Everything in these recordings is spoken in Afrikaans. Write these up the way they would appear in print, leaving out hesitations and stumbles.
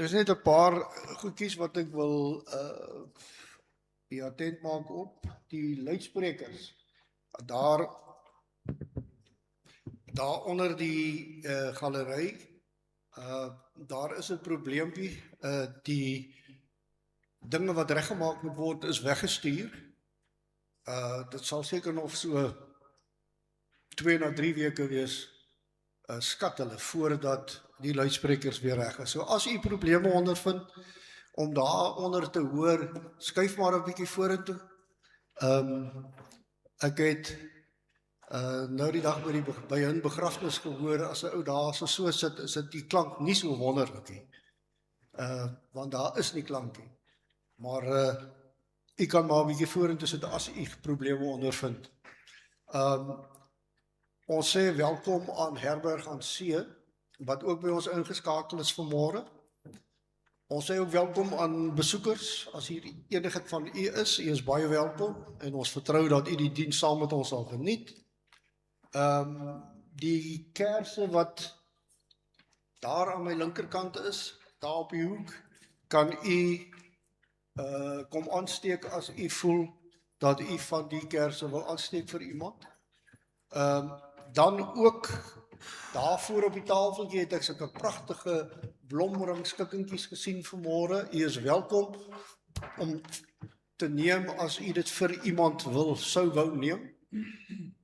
is net 'n paar goedjies wat ek wil die attent maak op. Die luidsprekers. Daar onder die galery, daar is 'n probleempie. Die dinge wat reggemaak moet word is weggestuur. Dit sal seker nog so 2 na 3 weke wees, skat hulle voordat die luidsprekers weer reg is. So as u probleme ondervind om daaronder te hoor, skuif maar 'n bietjie vorentoe. Ek het nou die dag by 'n begrafnis gehoor, as 'n ou daar so sit, is dit die klank nie so wonderlik nie. Want daar is nie klank nie. Maar u kan maar 'n bietjie vorentoe sit as u probleme ondervind. Ons sê welkom aan Herberg aan See, wat ook by ons ingeskakel is vanmôre. Ons sê ook welkom aan besoekers, as hier enige van u is baie welkom, en ons vertrou dat u die diens saam met ons sal geniet. Die kerse wat daar aan my linkerkant is, daar op die hoek, kan u kom aansteek as u voel dat u van die kerse wil aansteek vir iemand. Dan ook daarvoor op die tafeltjie het ek sulke pragtige blomringskikkingkies gesien vanmôre. U is welkom om te neem as u dit vir iemand wou neem.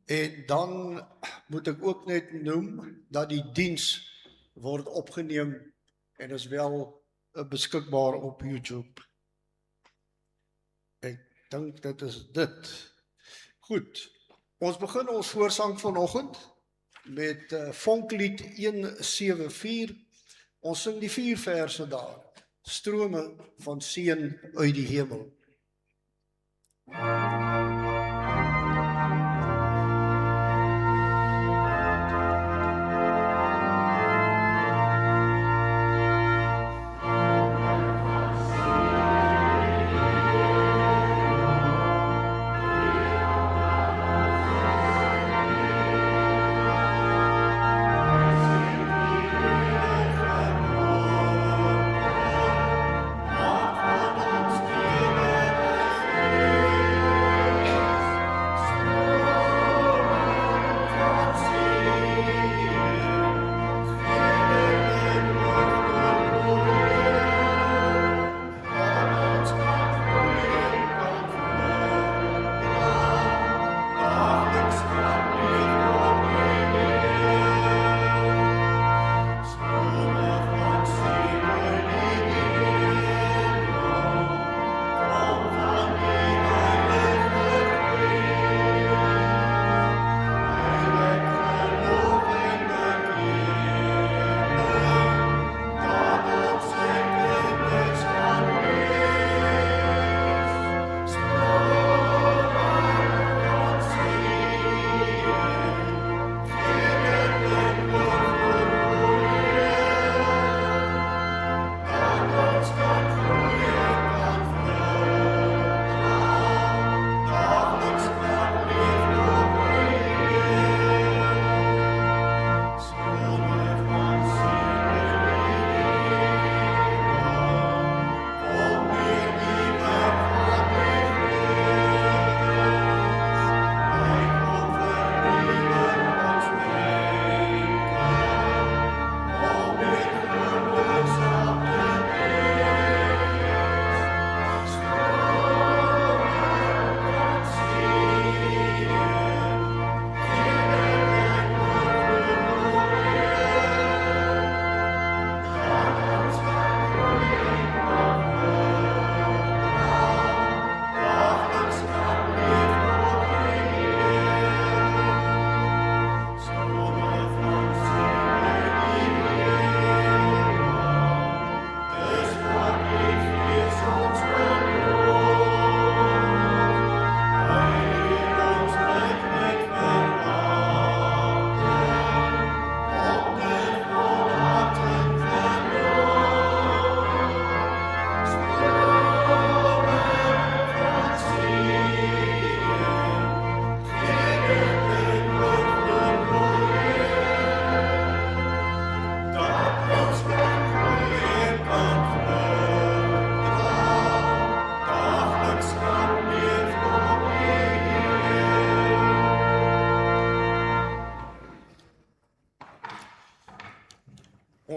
En dan moet ek ook net noem dat die diens word opgeneem en is wel beskikbaar op YouTube. Ek dink dit is dit. Goed, ons begin ons voorsang vanoggend met Vonklied 174. Ons sing die 4 verse daar. Strome van seën uit die hemel.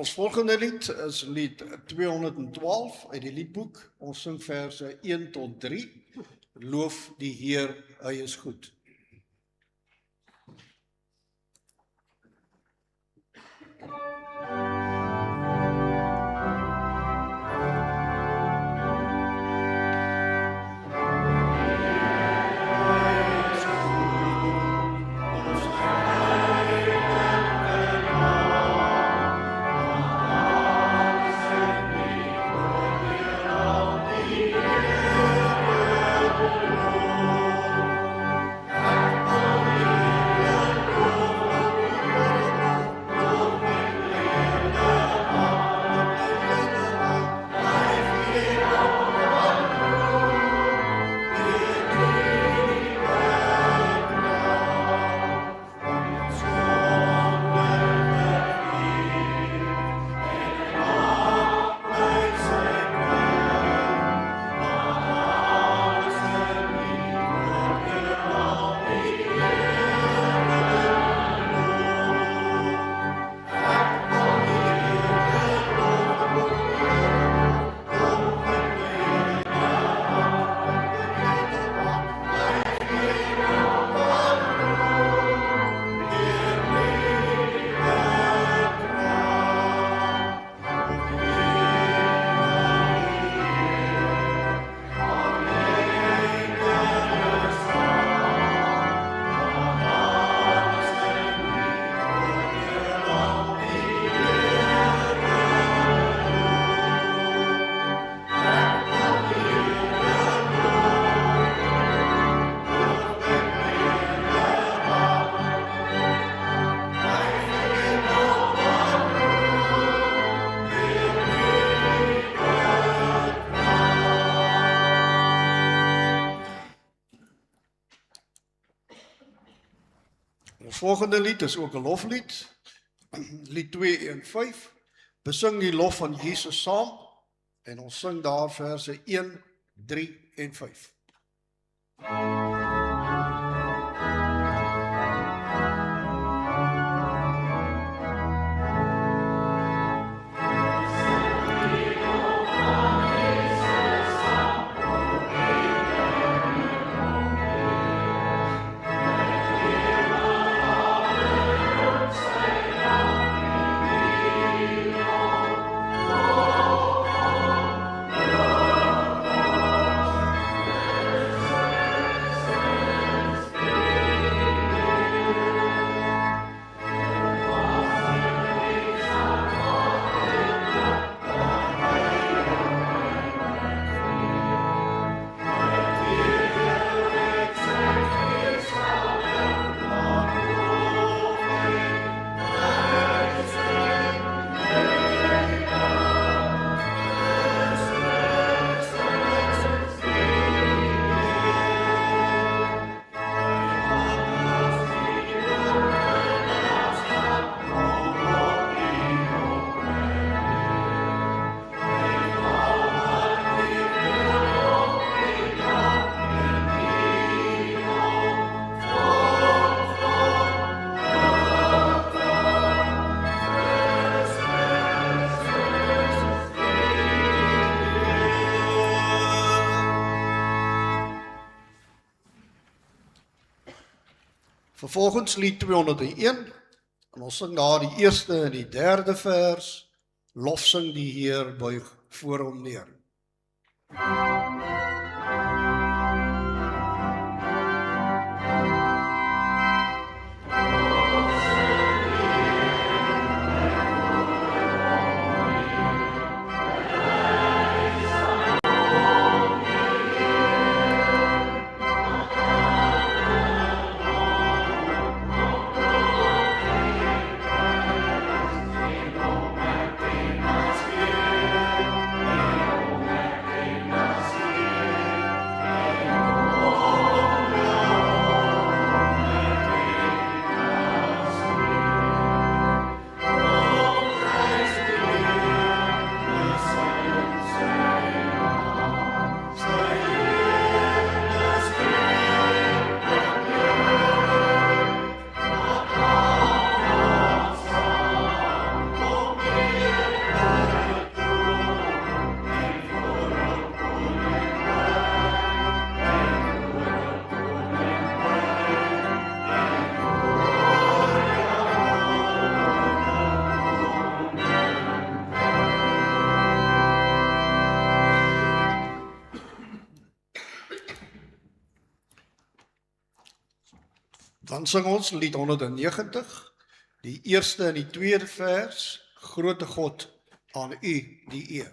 Ons volgende lied is lied 212 uit die liedboek. Ons sing verse 1 tot 3. Loof die Heer, hy is goed. Ons volgende lied is ook 'n loflied, lied 215, besing die lof van Jesus saam, en ons sing daar verse 1, 3 en 5. Vervolgens lied 201, en ons sing daar die eerste en die derde vers, lof sing die Heer, buig voor hom neer. Dan sing ons lied 190, die eerste en die tweede vers, Grote God, aan U die eer.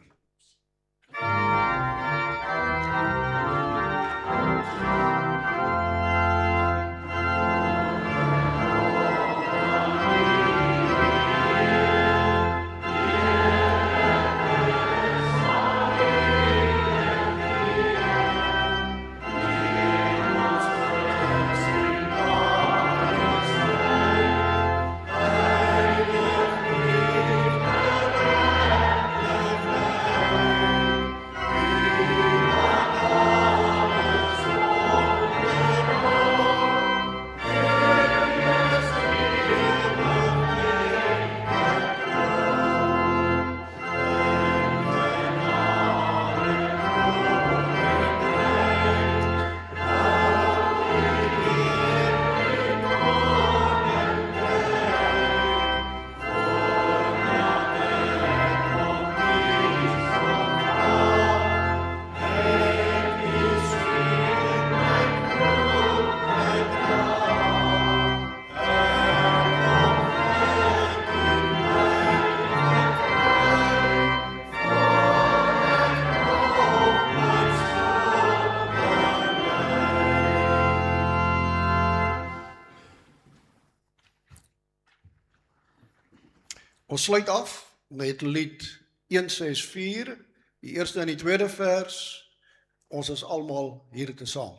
Ons sluit af met lied 164, die eerste en die tweede vers, ons is almal hier te saam.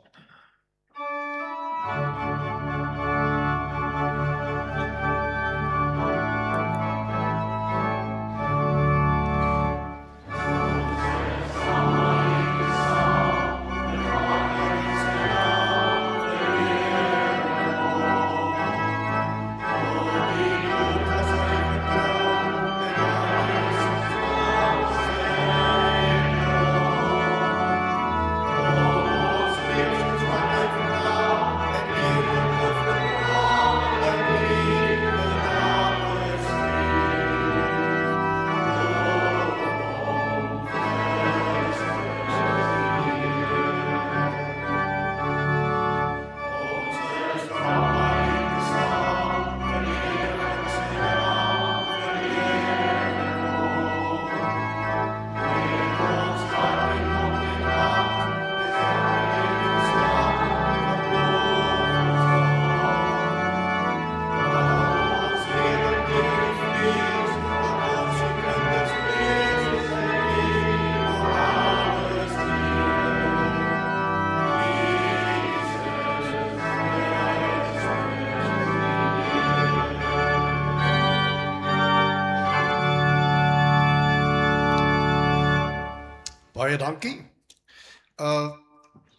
Baie dankie.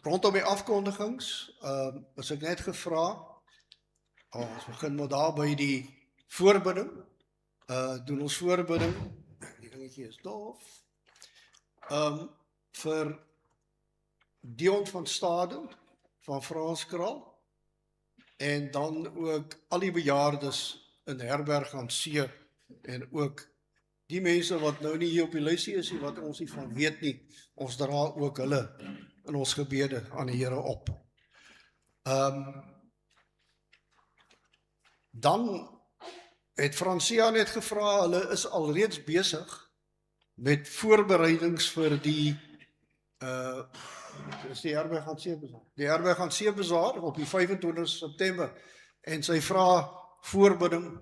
Rondom die afkondigings, is ek net gevra, ons begin maar daar by die voorbidding, doen ons voorbidding, die dingetjie is doof, vir Dion van Staden, van Franskraal, en dan ook al die bejaardes in Herberg aan See, en ook die mense wat nou nie hier op die lysie is, wat ons nie van weet nie, ons dra ook hulle in ons gebede aan die Here op. Dan het Francia net gevra, hulle is alreeds besig met voorbereidings vir die Herberg aan See Bazaar. Die Herberg aan See Bazaar op die 25 September, en sy vra voorbidding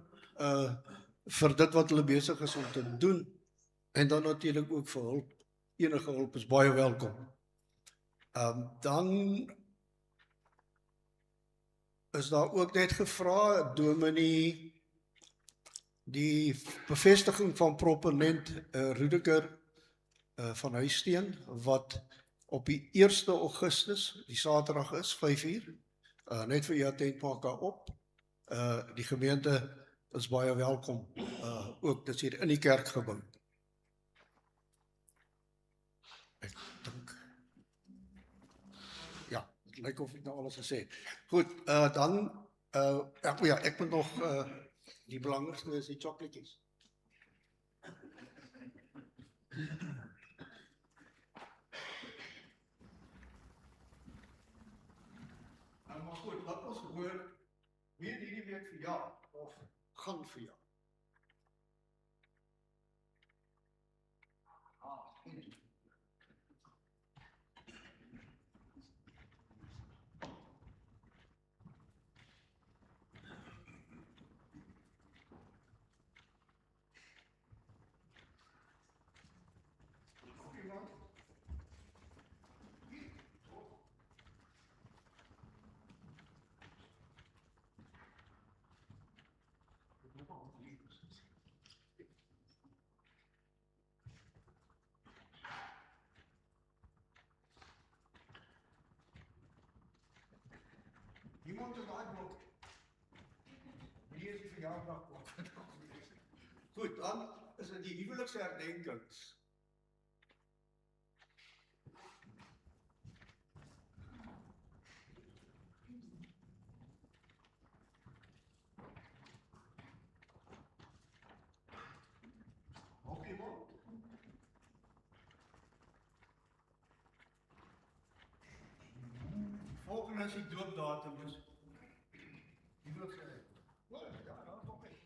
vir dit wat hulle besig is om te doen, en dan natuurlik ook vir hulp, enige hulp is baie welkom. Dan is daar ook net gevra, Dominee, die bevestiging van proponent Rudiger van Huisteen, wat op die 1 Augustus, die Saterdag is, 5:00, net vir jou attent maak daarop. Die gemeente is baie welkom, ook dit is hier in die kerkgebou. Ek dink, ja, het lyk of ek nou alles gesê het. Goed, dan, ek moet nog, die belangrikste is die chocolates. Maar goed, laat ons hoor Wie het hierdie week verjaar of gaan verjaar? Iemand in daai blok. Wie is die verjaardagblok? Goed, dan is dit die huweliksherdenkings. Maak iemand? Volgende is die doopdatum, dus huweliksherdenking. Ja, dan kom ek.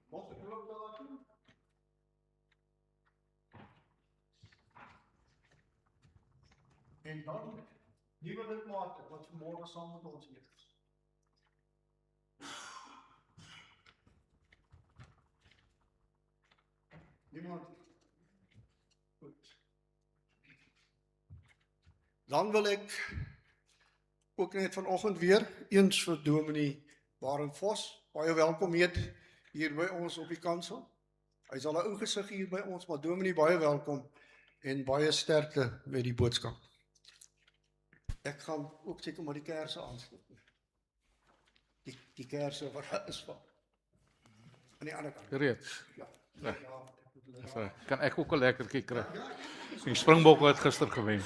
Wat is doopdatum? En dan nuwe lidmate wat vanmôre saam met ons eet. Niemand? Goed. Dan wil ek ook net vanoggend weer eens vir Dominee Barend Vos baie welkom heet hier by ons op die kansel. Hy sal 'n ou gesig hier by ons, maar Dominee baie welkom en baie sterkte met die boodskap. Ek gaan ook seker maar die kerse aansteek. Die kerse wat daar is van. Aan die ander kant. Gereed. Ja. Nee. Ja, Kan ek ook 'n lekkertjie kry? Die Springbokke het gister gewen.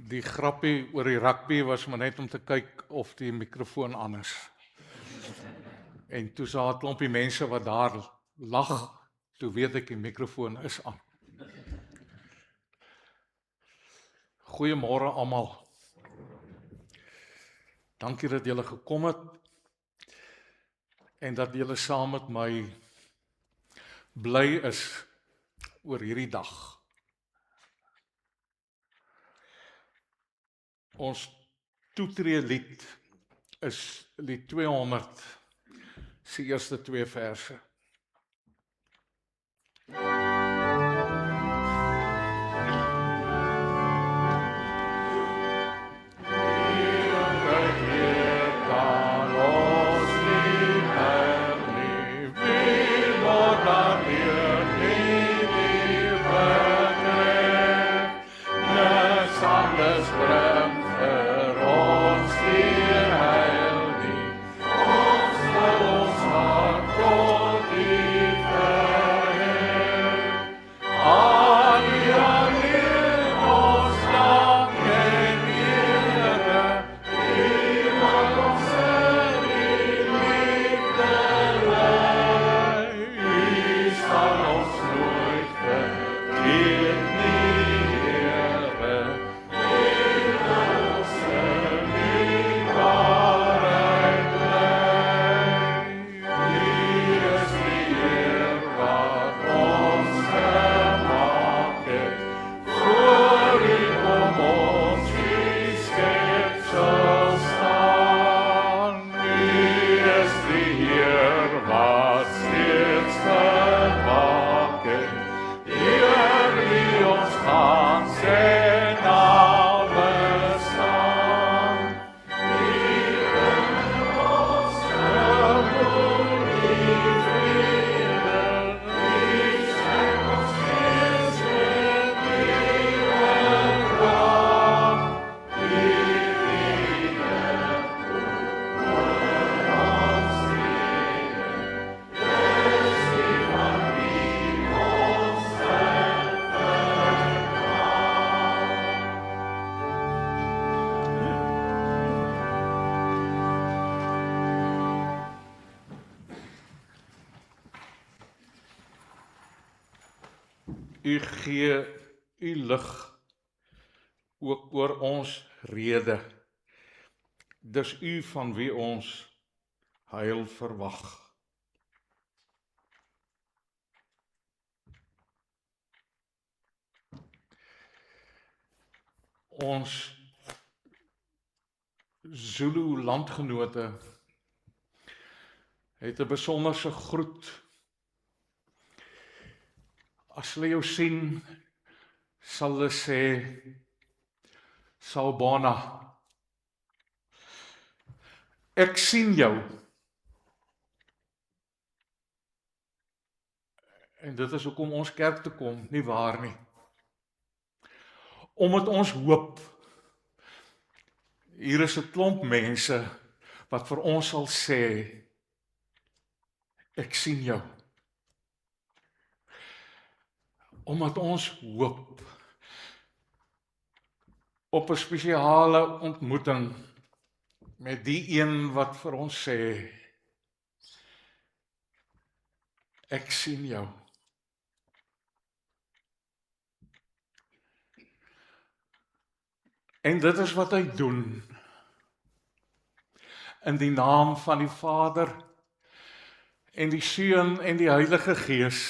Die grappie oor die rugby was maar net om te kyk of die mikrofoon aan is. En toe sal 'n klompie mense wat daar lag, toe weet ek die mikrofoon is aan. Goeiemôre almal. Dankie dat julle gekom het en dat julle saam met my bly is oor hierdie dag. Ons toetree lied is lied 200, se eerste 2 verse. U gee u lig ook oor ons rede. Dis u van wie ons heil verwag. Ons Zulu landgenote het 'n besonderse groet. As hulle jou sien, sal hulle sê, Sawubona. Ek sien jou. En dit is hoekom ons kerk toe kom, nie waar nie. Omdat ons hoop, hier is 'n klomp mense wat vir ons sal sê, ek sien jou. Omdat ons hoop op 'n spesiale ontmoeting met die een wat vir ons sê, ek sien jou. En dit is wat hy doen. In die naam van die Vader en die Seun en die Heilige Gees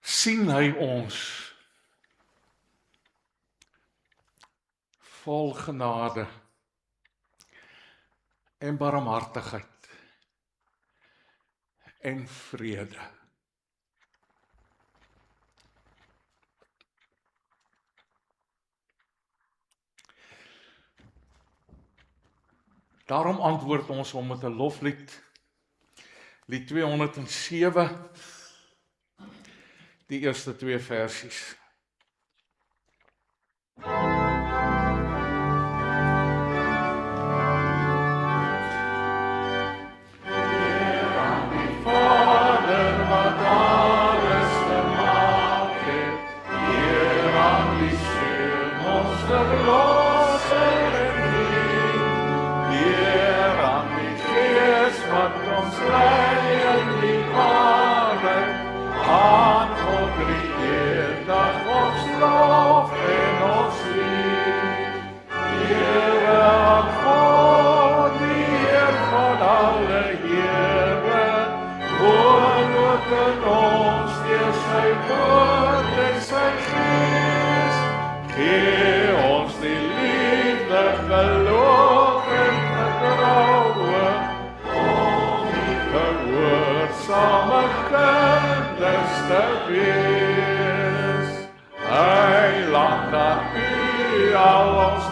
sien hy ons vol genade en barmhartigheid en vrede. Daarom antwoord ons hom met 'n loflied, lied 207, die eerste 2 versies.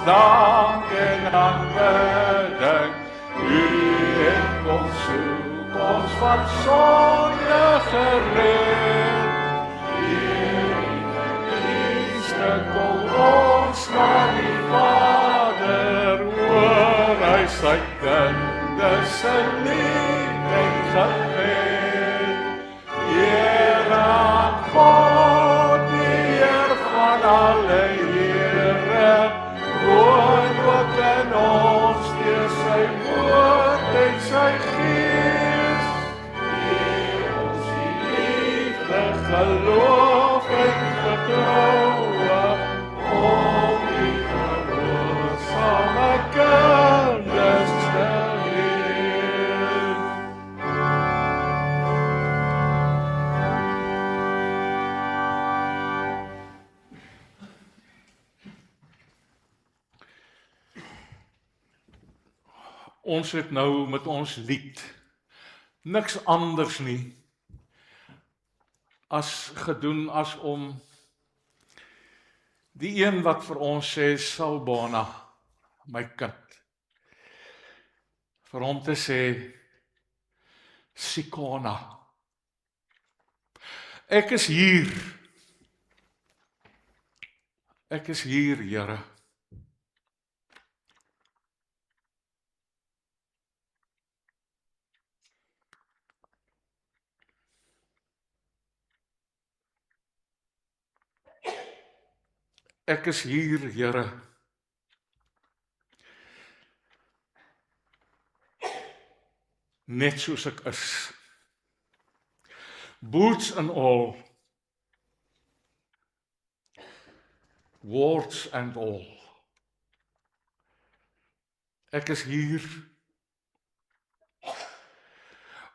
Dank en aanbidding, u het ons soek, ons van sonde gered. Eerste kom ons na die Vader, hoor hy sy kinders se lied en gebed. Eer aan God, die Heer van alle Here, woon ook in ons deur sy woord en sy gees. Leer ons die liefde, geloof en vertroue, om die gehoorsame kinders te wees. Ons het nou met ons lied niks anders nie as gedoen as om die een wat vir ons sê, Sawubona, my kind, vir hom te sê, Sikona, ek is hier, Here. Ek is hier, Here. Net soos ek is. Boots and all, warts and all. Ek is hier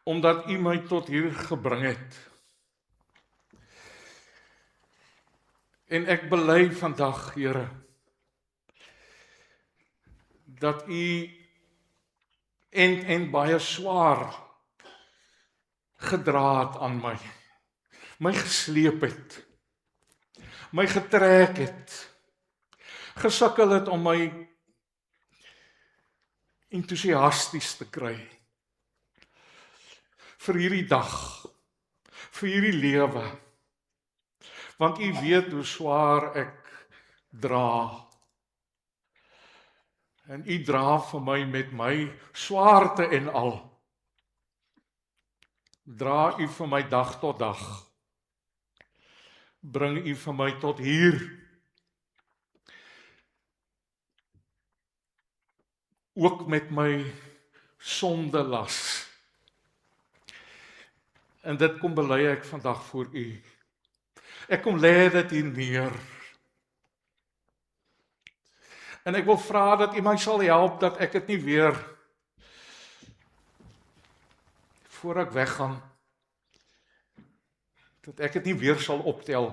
omdat U my tot hier gebring het. En ek bely vandag, Here, dat U en baie swaar gedra het aan my gesleep het, my getrek het, gesukkel het om my entoesiasties te kry vir hierdie dag, vir hierdie lewe, want U weet hoe swaar ek dra. En U dra vir my met my swaarte en al. Dra U vir my dag tot dag. Bring U vir my tot hier. Ook met my sondelas. En dit kom bely ek vandag voor U. Ek kom lê dit hier neer. En ek wil vra dat U my sal help dat ek dit nie weer voor ek weggaan, dat ek dit nie weer sal optel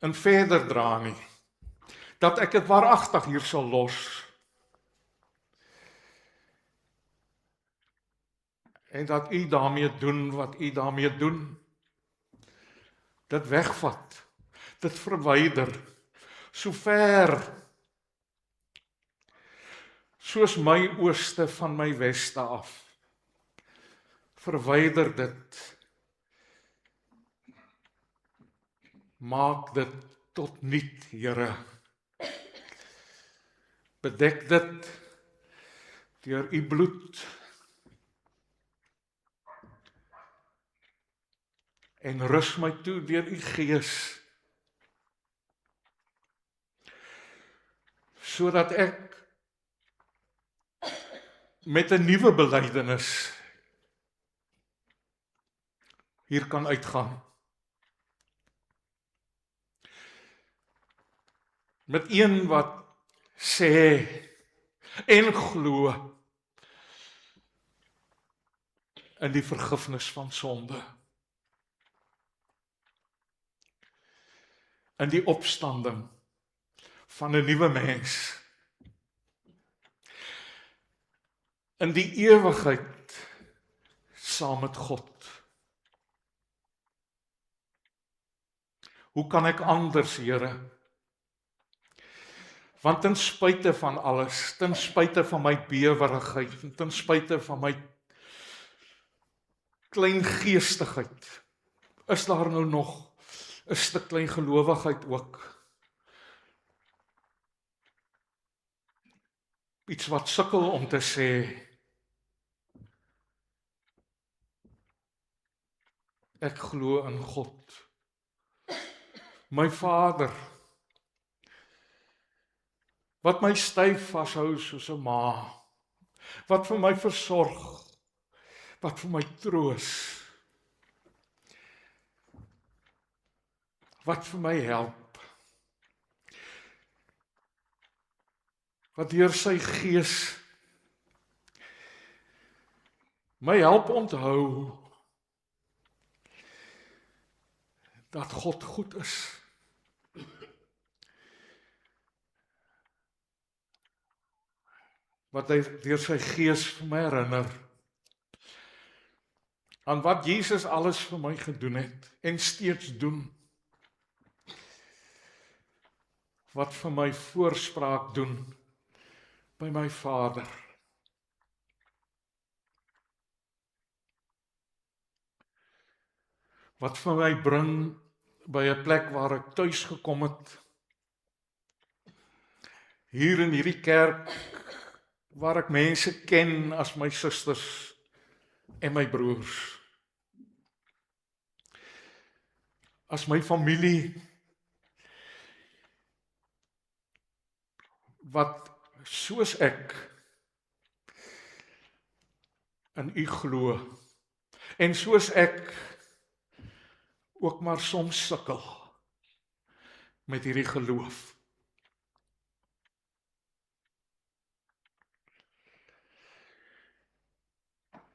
en verder dra nie. Dat ek dit waaragtig hier sal los. En dat U daarmee doen wat U daarmee doen. Dit wegvat, dit verwyder, so ver, soos my ooste van my weste af. Verwyder dit, maak dit tot niet, Here. Bedek dit deur U bloed, en rus my toe deur U Gees, sodat ek met 'n nuwe belydenis hier kan uitgaan. Met een wat sê en glo in die vergifnis van sonde. In die opstanding van 'n nuwe mens. In die ewigheid saam met God. Hoe kan ek anders, Here? Want ten spyte van alles, ten spyte van my bewerigheid, ten spyte van my kleingeestigheid, is daar nou nog 'n stuk klein gelowigheid ook. Iets wat sukkel om te sê, ek glo in God, my Vader, wat my styf vashou soos 'n ma, wat vir my versorg, wat vir my troos, wat vir my help, wat deur sy Gees my help onthou dat God goed is. Wat hy deur sy Gees vir my herinner aan wat Jesus alles vir my gedoen het en steeds doen. Wat vir my voorspraak doen by my Vader. Wat vir my bring by 'n plek waar ek tuis gekom het. Hier in hierdie kerk waar ek mense ken as my susters en my broers. As my familie wat soos ek in U glo En soos ek ook maar soms sukkel met hierdie geloof.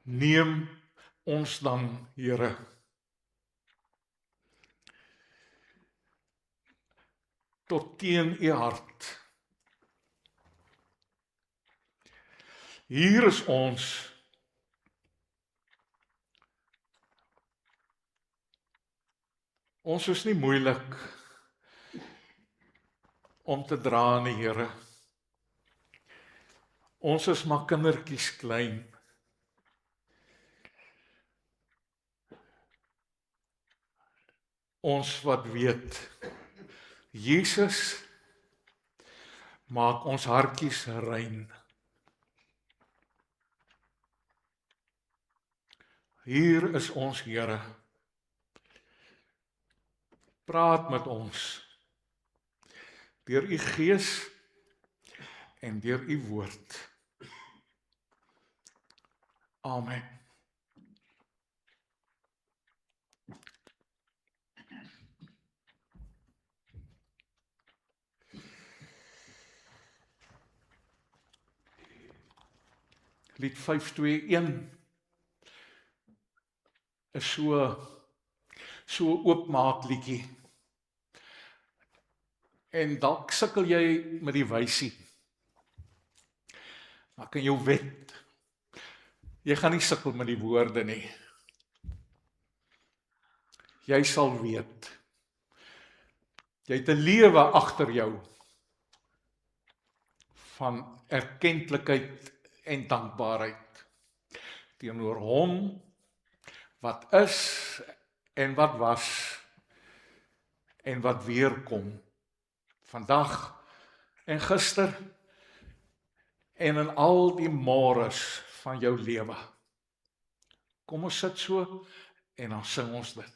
Neem ons dan, Here, tot teen u hart. Hier is ons. Ons is nie moeilik om te dra nie, Here. Ons is maar kindertjies klein. Ons wat weet, Jesus maak ons hartjies rein. Hier is ons, Here. Praat met ons deur u Gees en deur u woord. Amen. Lied 521 is so oopmaak liedjie. En dalk sukkel jy met die wysie. Maar kan jou wet, jy gaan nie sukkel met die woorde nie. Jy sal weet, jy het 'n lewe agter jou van erkentlikheid en dankbaarheid teenoor hom wat is en wat was en wat weer kom, vandag en gister en in al die môres van jou lewe. Kom ons sit so en dan sing ons dit.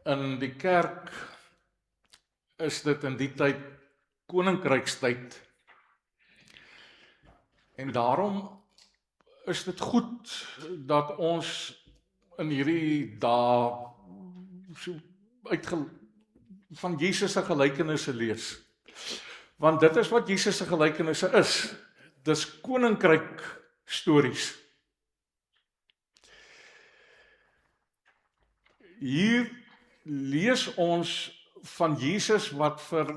In die kerk is dit in die tyd koninkrykstyd. En daarom is dit goed dat ons in hierdie dae so van Jesus se gelykenisse lees. Want dit is wat Jesus se gelykenisse is. Dis koninkryk stories. Hier lees ons van Jesus wat vir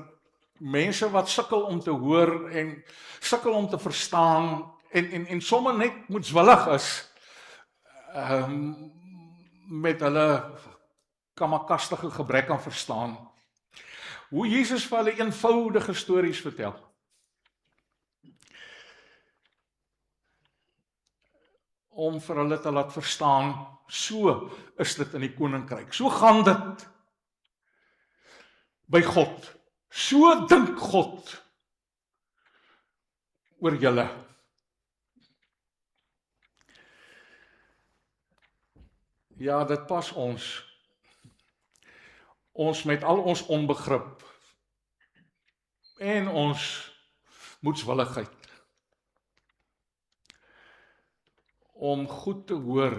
mense wat sukkel om te hoor en sukkel om te verstaan en sommer net moedswillig is met hulle kamakastige gebrek aan verstaan. Hoe Jesus vir hulle eenvoudige stories vertel. om vir hulle te laat verstaan, so is dit in die koninkryk. So gaan dit by God. So dink God oor julle. Ja, dit pas ons. Ons met al ons onbegrip en ons moedswilligheid om goed te hoor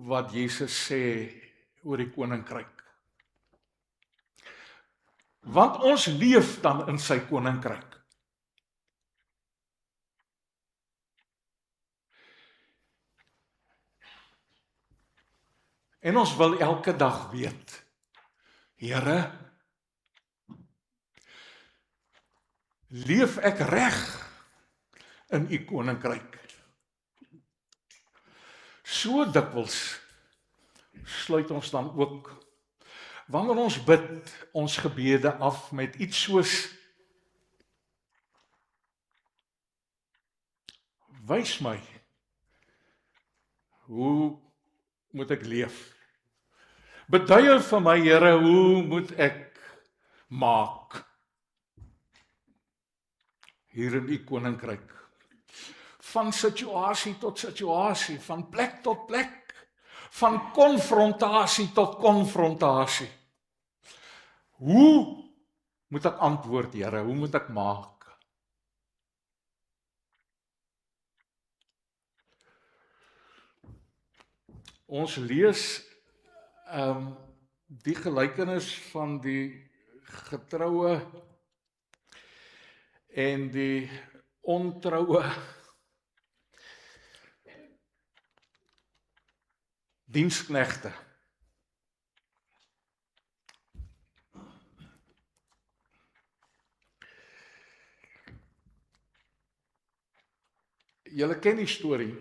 wat Jesus sê oor die koninkryk. Want ons leef dan in sy koninkryk. En ons wil elke dag weet, Here, leef ek reg in u koninkryk? So dikwels sluit ons dan ook, wanneer ons bid, ons gebede af met iets soos, wys my, hoe moet ek leef? Beduie vir my, Here, hoe moet ek maak hier in u koninkryk? Van situasie tot situasie, van plek tot plek, van konfrontasie tot konfrontasie. Hoe moet ek antwoord, Here? Hoe moet ek maak? Ons lees die gelykenis van die getroue en die ontroue diensknegte. Julle ken die storie.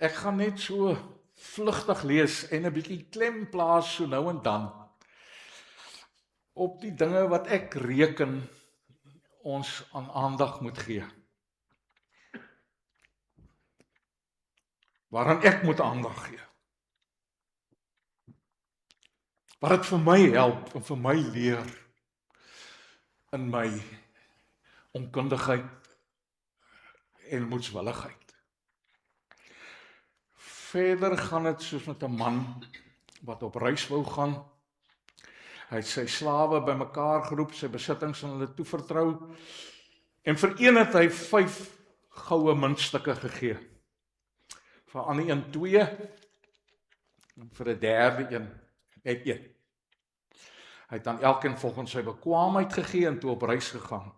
Ek gaan net so vlugtig lees en 'n bietjie klem plaas so nou en dan op die dinge wat ek reken ons aan aandag moet gee. Waaraan ek moet aandag gee. Wat dit vir my help en vir my leer in my onkundigheid en moedswilligheid. Verder gaan dit soos met 'n man wat op reis wou gaan. Hy het sy slawe bymekaar geroep, sy besittings aan hulle toevertrou en vir een het hy 5 goue muntstukke gegee. Vir 'n ander een 2 en vir 'n derde een net 1. Hy het aan elkeen volgens sy bekwaamheid gegee en toe op reis gegaan.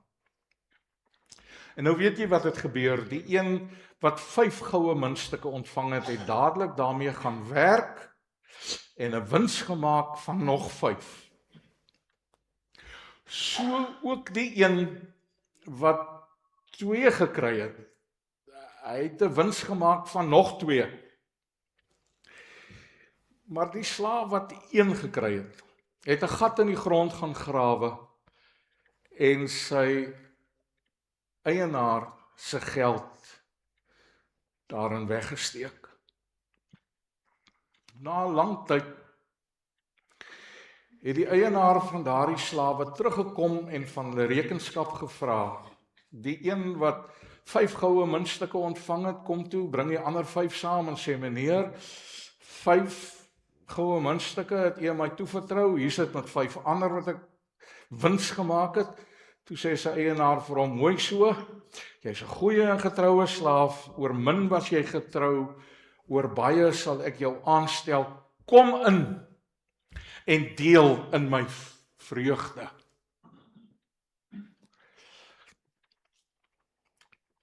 En nou weet jy wat het gebeur, die een wat 5 goue muntstukke ontvang het, het dadelik daarmee gaan werk en 'n wins gemaak van nog 5. So ook die een wat 2 gekry het, hy het 'n wins gemaak van nog 2. Maar die slaaf wat 1 gekry het 'n gat in die grond gaan grawe en sy eienaar se geld daarin weggesteek. Na 'n lang tyd het die eienaar van daardie slawe teruggekom en van hulle rekenskap gevra. Die een wat 5 goue muntstukke ontvang het, kom toe, bring die ander 5 saam en sê, meneer, 5 goue muntstukke het u my toevertrou, hier sit met 5 ander wat ek wins gemaak het. Toe sê sy eienaar vir hom, mooi so, jy's 'n goeie en getroue slaaf, oor min was jy getrou, oor baie sal ek jou aanstel, kom in en deel in my vreugde.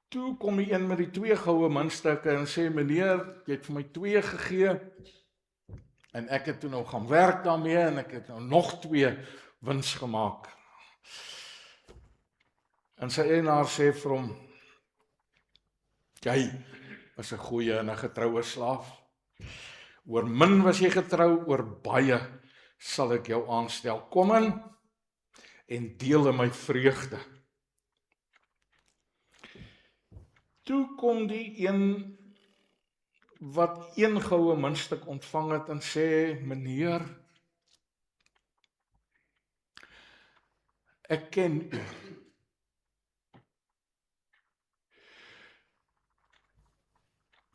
Toe kom die een met die 2 goue muntstukke en sê, meneer, jy het vir my 2 gegee, en ek het toe nou gaan werk daarmee, en ek het nou nog 2 wins gemaak. En sy eienaar sê vir hom, jy was 'n goeie en 'n getroue slaaf. Oor min was jy getrou, oor baie sal ek jou aanstel. Kom in en deel in my vreugde. Toe kom die een wat een goue muntstuk ontvang het en sê, meneer, ek ken u.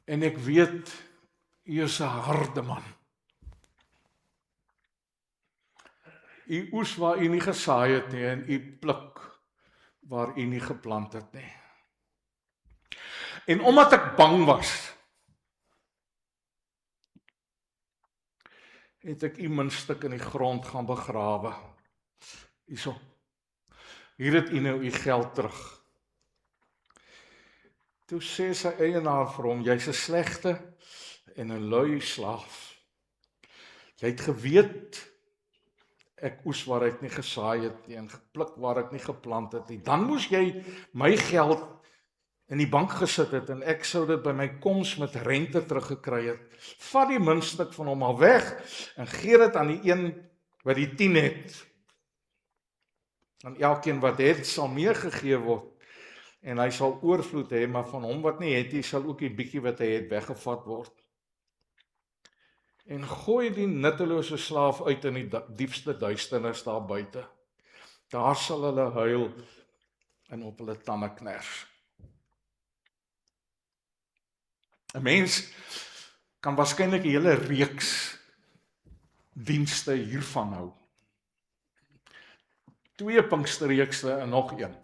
En ek weet, u is 'n harde man. U oes waar u nie gesaai het nie en u pluk waar u nie geplant het nie. En omdat ek bang was, het ek u muntstuk in die grond gaan begrawe. Hierso. Hier het u nou u geld terug. Toe sê sy eienaar vir hom, jy's 'n slegte en 'n lui slaaf. Jy het geweet, ek oes waar ek nie gesaai het nie en gepluk waar ek nie geplant het nie. Dan moes jy my geld in die bank gesit het en ek sou dit by my koms met rente teruggekry het. Vat die muntstuk van hom al weg en gee dit aan die een wat die 10 het. Aan elkeen wat het, sal meegegee word. En hy sal oorvloed hê, maar van hom wat nie het nie, sal ook die bietjie wat hy het weggevat word. En gooi die nuttelose slaaf uit in die diepste duisternis daar buite. Daar sal hulle huil en op hulle tande kners. 'n Mens kan waarskynlik 'n hele reeks dienste hiervan hou. 2 Pinksterreekse en nog een.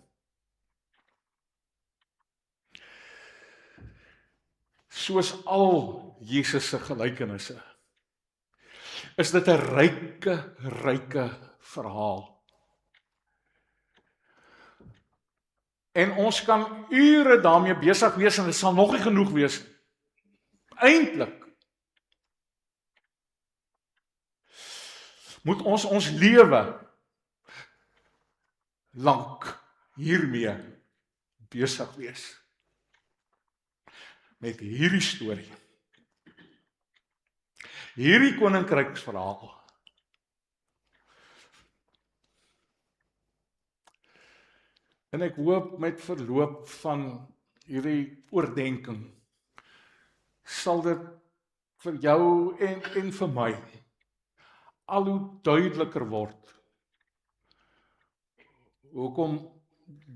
Soos al Jesus se gelykenisse, is dit 'n ryke verhaal. En ons kan ure daarmee besig wees en dit sal nog nie genoeg wees. Eintlik moet ons lewe lank hiermee besig wees. Met hierdie storie. Hierdie koninkryksverhaal. En ek hoop met verloop van hierdie oordeenking sal dit vir jou en vir my al hoe duideliker word hoekom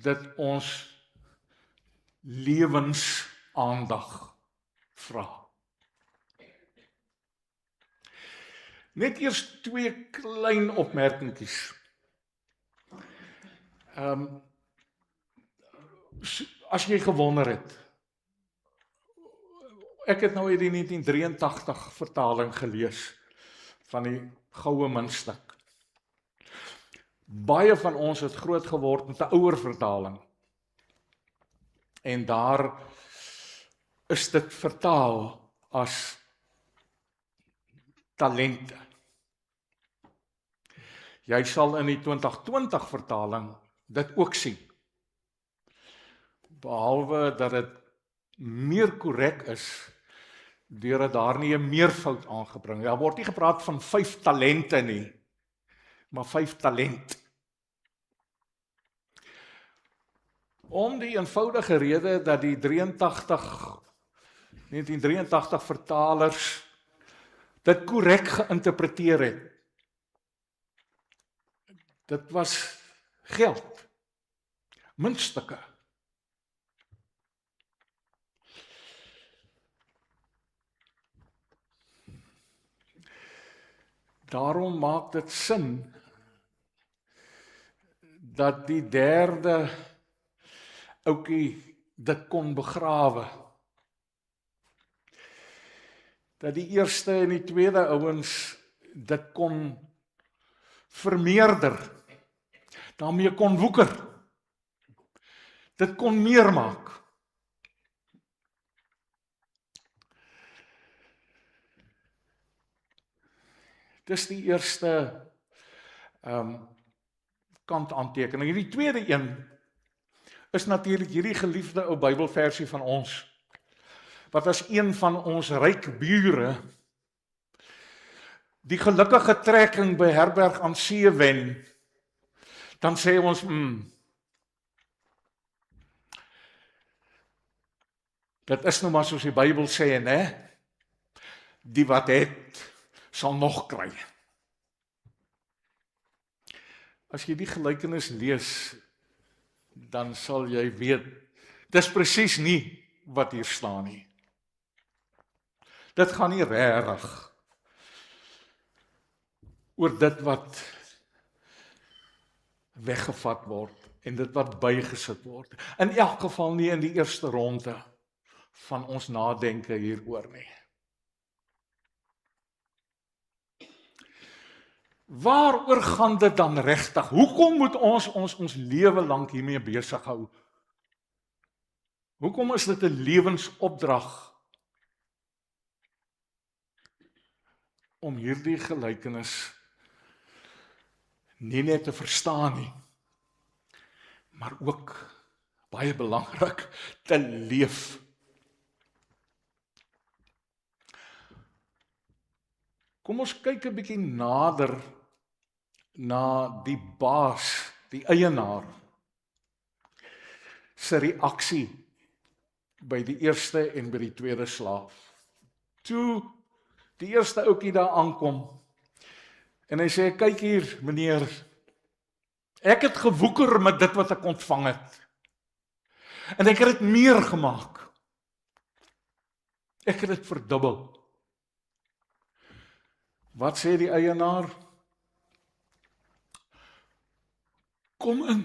dit ons lewensaandag vra. Net eers 2 klein opmerkingies. As jy gewonder het, ek het nou hierdie 1983 vertaling gelees van die goue muntstuk. Baie van ons het groot geword met 'n ouer vertaling. En daar is dit vertaal as talente. Jy sal in die 2020 vertaling dit ook sien. Behalwe dat dit meer korrek is, deurdat daar nie 'n meervoud aangebring. Daar word nie gepraat van 5 talente nie, maar 5 talent. Om die eenvoudige rede dat die 1983 vertalers dit korrek geïnterpreteer het. Dit was geld, muntstukke. Daarom maak dit sin dat die derde oukie dit kon begrawe. Dat die eerste en die tweede ouens dit kon vermeerder, daarmee kon woeker, dit kon meer maak. Dis die eerste kantaantekening. Die tweede een is natuurlik hierdie geliefde ou Bybelversie van ons, wat as een van ons ryk bure die gelukkige trekking by Herberg aan See wen, dan sê ons, dit is nou maar soos die Bybel sê, né? Die wat het, sal nog kry. As jy die gelykenis lees, dan sal jy weet, dis presies nie wat hier staan nie. Dit gaan nie regtig oor dit wat weggevat word en dit wat bygesit word. In elk geval nie in die eerste ronde van ons nadenke hieroor nie. Waaroor gaan dit dan regtig? Hoekom moet ons lewe lank hiermee besig hou? Hoekom is dit 'n lewensopdrag om hierdie gelykenis nie net te verstaan nie, maar ook, baie belangrik, te leef? Kom ons kyk 'n bietjie nader na die baas, die eienaar, se reaksie by die eerste en by die tweede slaaf. Toe die eerste ouetjie daar aankom, en hy sê, kyk hier meneer, ek het gewoeker met dit wat ek ontvang het, en ek het dit meer gemaak, ek het dit verdubbel. Wat sê die eienaar? Kom in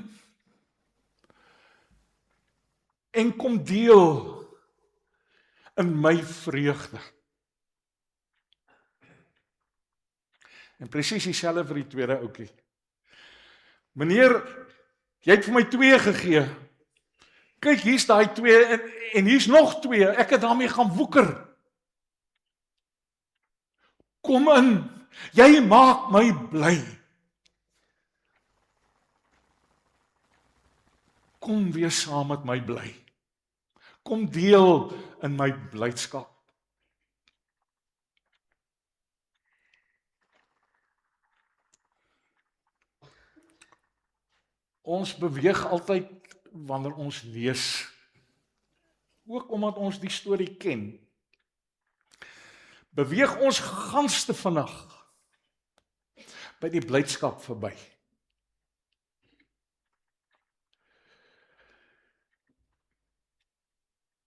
en kom deel in my vreugde. En presies dieselfde vir die tweede ouetjie. Meneer, jy het vir my 2 gegee. Kyk, hier's daai 2 en hier's nog 2. Ek het daarmee gaan woeker. Kom in, jy maak my bly. Kom wees saam met my bly. Kom deel in my blydskap. Ons beweeg altyd wanneer ons lees, ook omdat ons die storie ken. Beweeg ons ganste vinnig by die blydskap verby.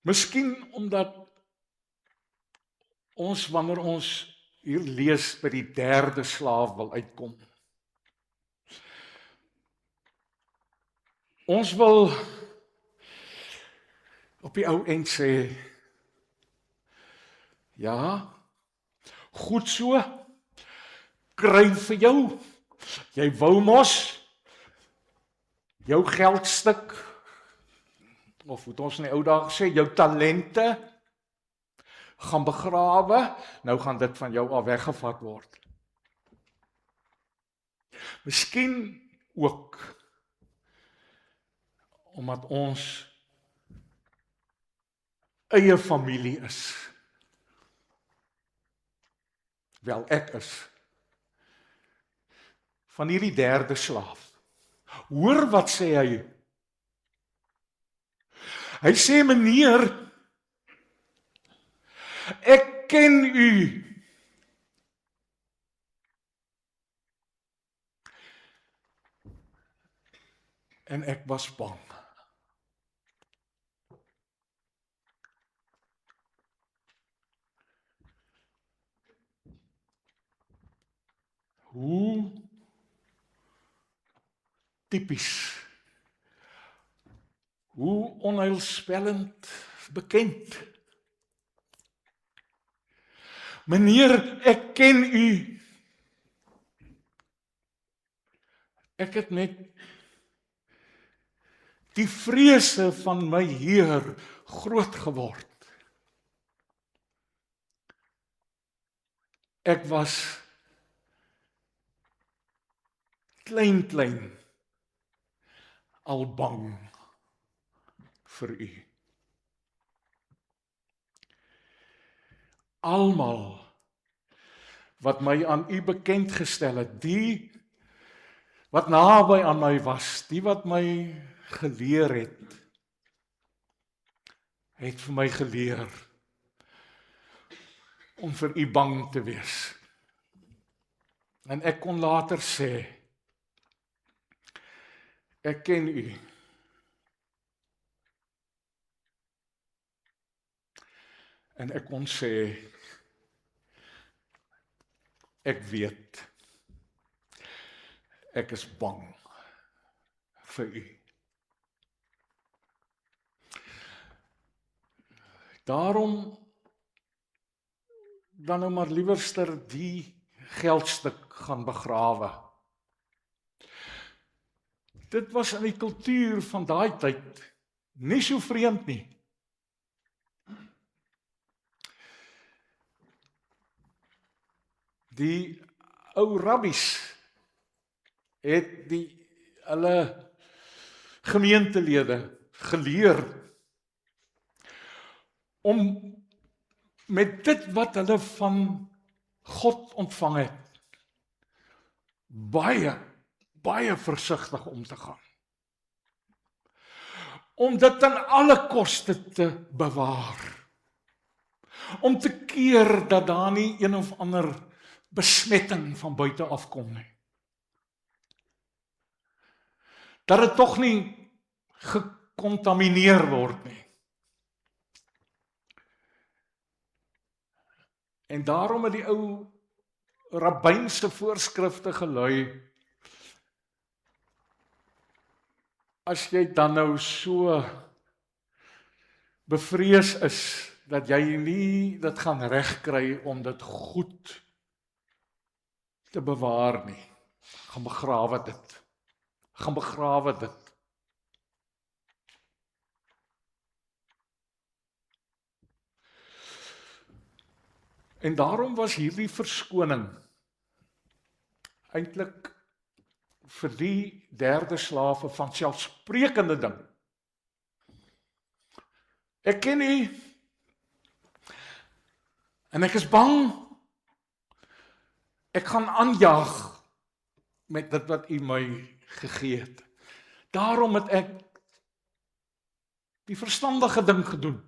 Miskien omdat ons, wanneer ons hier lees, by die derde slaaf wil uitkom. Ons wil op die ou end sê, ja, goed so, kry vir jou. Jy wou mos jou geldstuk, of moet ons in die ou dae sê, jou talente gaan begrawe, nou gaan dit van jou af weggevat word. Miskien ook omdat ons eie familie is. Wel, ek is van hierdie derde slaaf. Hoor wat sê hy? Hy sê, meneer, ek ken u. En ek was bang. Hoe typies, hoe onheilspellend bekend. Meneer, ek ken u. Ek het met die vrese van my Heer groot geword. Ek was klein, al bang vir u. Almal wat my aan u bekend gestel het, die wat naby aan my was, die wat my geleer het vir my geleer om vir u bang te wees. En ek kon later sê, ek ken u. En ek kon sê, ek weet, ek is bang vir u. Daarom dan nou maar liewerster die geldstuk gaan begrawe. Dit was in die kultuur van daai tyd nie so vreemd nie. Die ou rabbies het hulle gemeentelede geleer om met dit wat hulle van God ontvang het, baie versigtig om te gaan. Om dit aan alle koste te bewaar. Om te keer dat daar nie een of ander besmetting van buite afkom nie. Dat dit tog nie gekontamineer word nie. En daarom het die ou rabbynse voorskrifte gelui, as jy dan nou so bevrees is, dat jy nie dit gaan regkry om dit goed te bewaar nie, gaan begrawe dit. Gaan begrawe dit. En daarom was hierdie verskoning eintlik vir die derde slawe van selfsprekende ding. Ek ken u en ek is bang. Ek gaan aanjaag met dit wat u my gegee het. Daarom het ek die verstandige ding gedoen.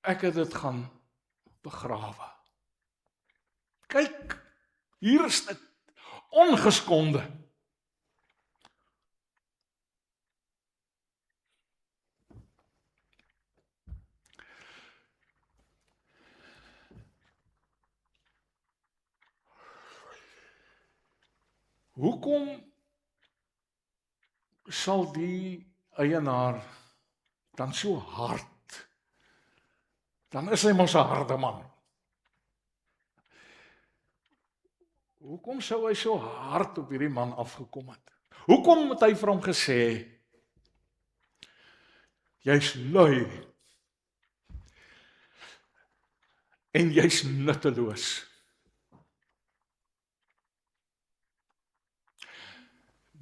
Ek het dit gaan begrawe. Kyk, hier is dit, ongeskonde. Hoekom sal die eienaar dan so hard? Dan is hy mos 'n harde man. Hoekom sou hy so hard op hierdie man afgekom het? Hoekom het hy vir hom gesê, jy's lui en jy's nutteloos?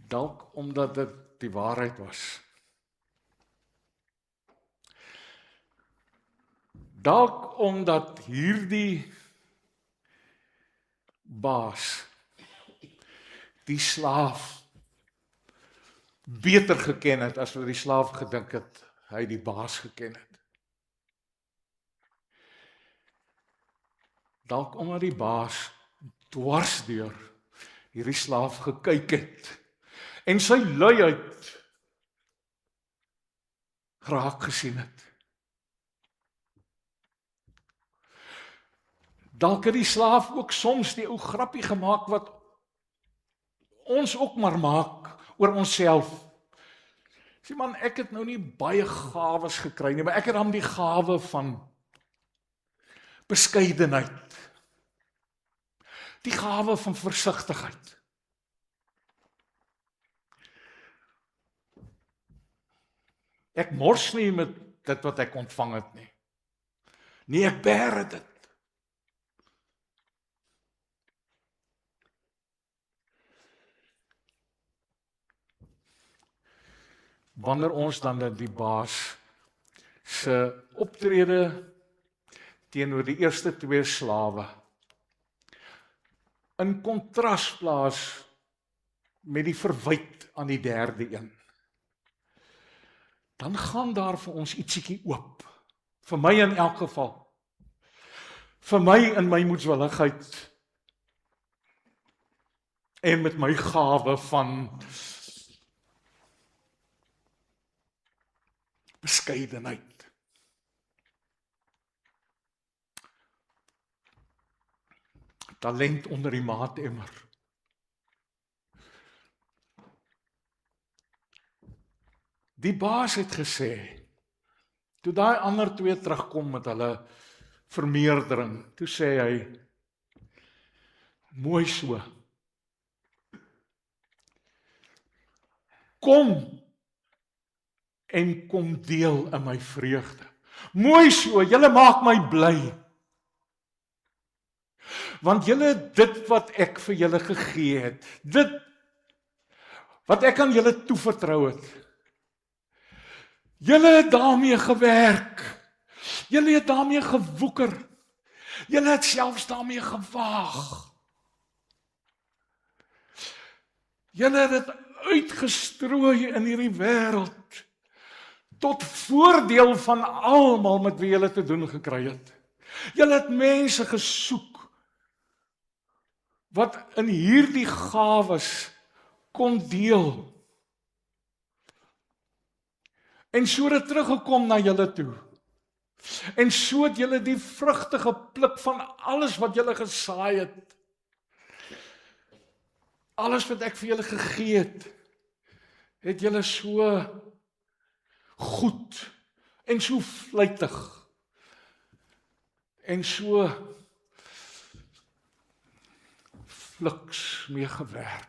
Dalk omdat dit die waarheid was. Dalk omdat hierdie baas, die slaaf, beter geken het as wat die slaaf gedink het, hy die baas geken het. Dalk omdat die baas dwarsdeur hierdie slaaf gekyk het en sy luiheid raak gesien het. Dalk het die slaaf ook soms die ou grappie gemaak wat ons ook maar maak oor onsself. Sê man, ek het nou nie baie gawes gekry nie, maar ek het dan die gawe van beskeidenheid. Die gawe van versigtigheid. Ek mors nie met dit wat ek ontvang het nie. Nee, ek bære dit. Wanneer ons dan die baas se optrede teenoor die eerste twee slawe in kontras plaas met die verwyte aan die derde een, dan gaan daar vir ons ietsiekie oop. Vir my in elk geval. vir my in my moedswilligheid en met my gawe van beskeidenheid. Talent onder die maatemmer. Die baas het gesê, toe daai ander twee terugkom met hulle vermeerdering, toe sê hy, mooi so, kom en kom deel in my vreugde. Mooi so, julle maak my bly. Want julle dit wat ek vir julle gegee het, dit wat ek aan julle toevertrou het, julle het daarmee gewerk, julle het daarmee gewoeker, julle het selfs daarmee gewaag. Julle het dit uitgestrooi in hierdie wêreld, tot voordeel van almal met wie julle te doen gekry het. Julle het mense gesoek, wat in hierdie gawes kon deel. En so het teruggekom na julle toe. En so het julle die vrugte gepluk van alles wat julle gesaai het. Alles wat ek vir julle gegee het julle so goed en so vlytig en so fliks mee gewerk.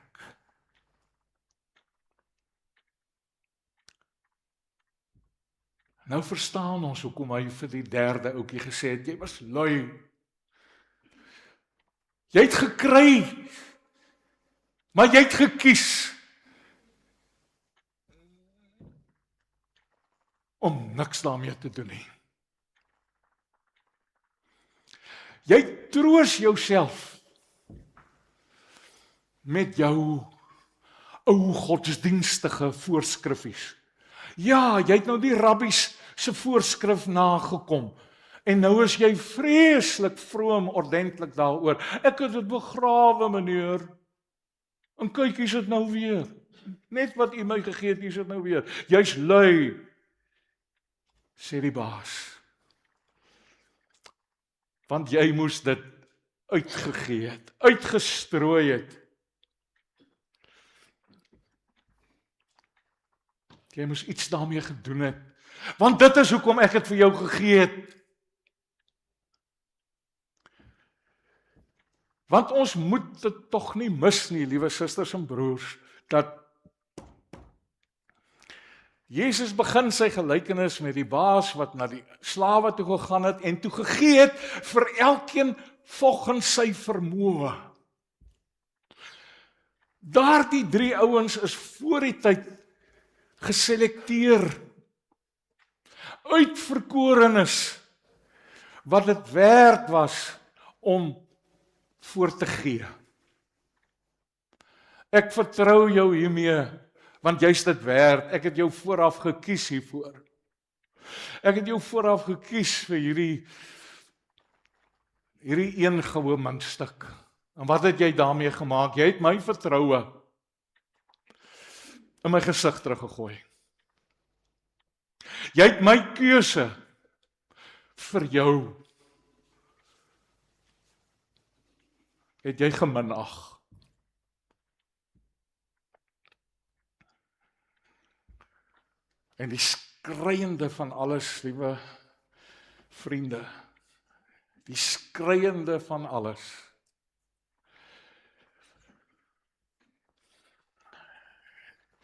Nou verstaan ons hoekom hy vir die derde ouetjie gesê het, jy was lui. Jy het gekry, maar jy het gekies om niks daarmee te doen nie. Jy troos jouself met jou ou godsdienstige voorskriffies. Ja, jy het nou die rabbies se voorskrif nagekom. En nou is jy vreeslik vroom ordentlik daaroor. Ek het dit begrawe, meneer. En kyk, hier's dit nou weer. Net wat u my gegee het, hier's dit nou weer. Jy's lui, sê die baas. Want jy moes dit uitgegee het, uitgestrooi het. Jy moes iets daarmee gedoen het. Want dit is hoekom ek het vir jou gegee het. Want ons moet dit tog nie mis nie, liewe susters en broers, dat Jesus begin sy gelykenis met die baas wat na die slawe toe gegaan het en toe gegee het vir elkeen volgens sy vermoë. Daardie 3 ouens is voor die tyd geselekteer, uitverkorenes, wat dit werd was om voor te gee. Ek vertrou jou hiermee, want jy's dit werd. Ek het jou vooraf gekies hiervoor. Ek het jou vooraf gekies vir hierdie een goue muntstuk. En wat het jy daarmee gemaak? Jy het my vertroue in my gesig teruggegooi. Jy het my keuse vir jou, het jy geminag. En die skreiende van alles, liewe vriende, die skreiende van alles,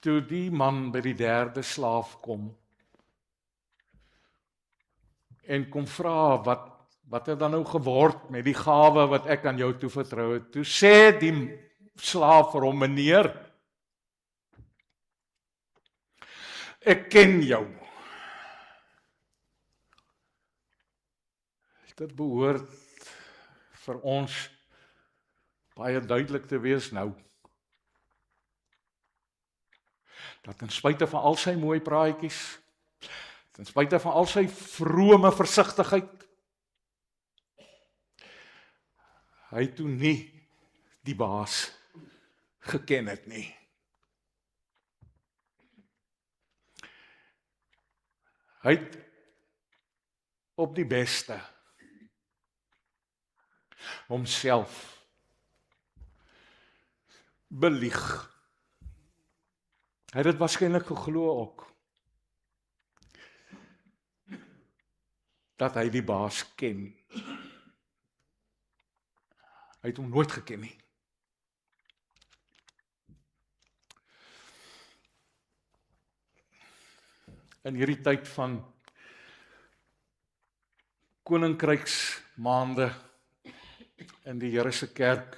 toe die man by die derde slaaf kom, en kom vra, wat het dan nou geword met die gawe wat ek aan jou toevertrou het? Toe sê die slaaf vir hom, meneer, ek ken jou. Dit behoort vir ons baie duidelik te wees nou, dat ten spyte van al sy mooi praatjies, ten spyte van al sy vrome versigtigheid, hy toe nie die baas geken het nie. Hy het op die beste homself belieg. Hy het dit waarskynlik geglo ook, dat hy die baas ken. Hy het hom nooit geken nie. In hierdie tyd van koninkryksmaande in die Here se kerk,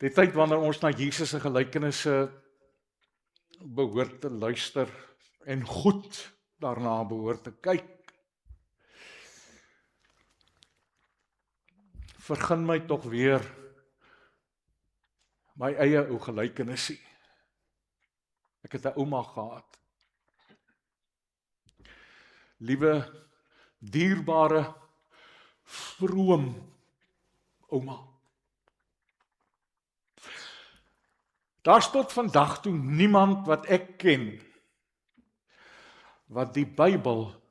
die tyd wanneer ons na Jesus se gelykenisse behoort te luister en goed daarna behoort te kyk, vergun my tog weer my eie ou gelykenisie. Ek het 'n ouma gehad. Liewe, dierbare, vroom ouma. Daar's tot vandag toe niemand wat ek ken, wat die Bybel